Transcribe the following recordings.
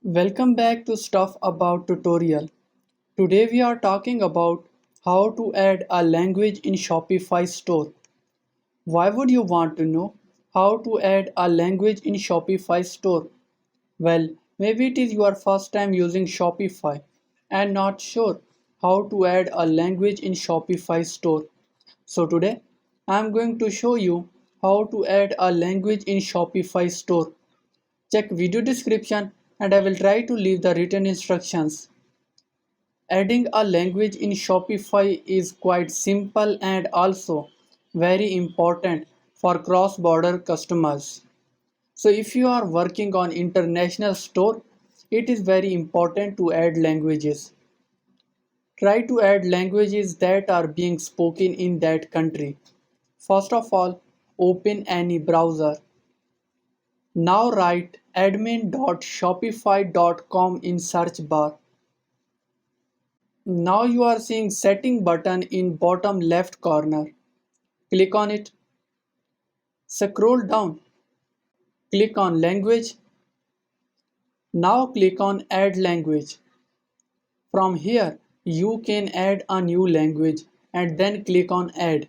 Welcome back to Stuff About tutorial. Today we are talking about how to add a language in Shopify store. Why would you want to know how to add a language in Shopify store? Well, maybe it is your first time using Shopify and not sure how to add a language in Shopify store. So today I am going to show you how to add a language in Shopify store. Check video description and I will try to leave the written instructions. Adding a language in Shopify is quite simple and also very important for cross-border customers. So if you are working on international store, it is very important to add languages. Try to add languages that are being spoken in that country. First of all, open any browser. Now write admin.shopify.com in search bar. Now you are seeing setting button in bottom left corner. Click on it. Scroll down. Click on language. Now click on add language. From here you can add a new language and then click on add.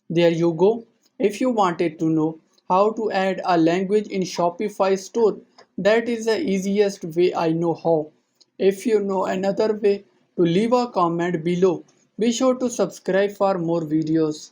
There you go. If you wanted to know how to add a language in Shopify store, that is the easiest way I know how. If you know another way, to leave a comment below. Be sure to subscribe for more videos.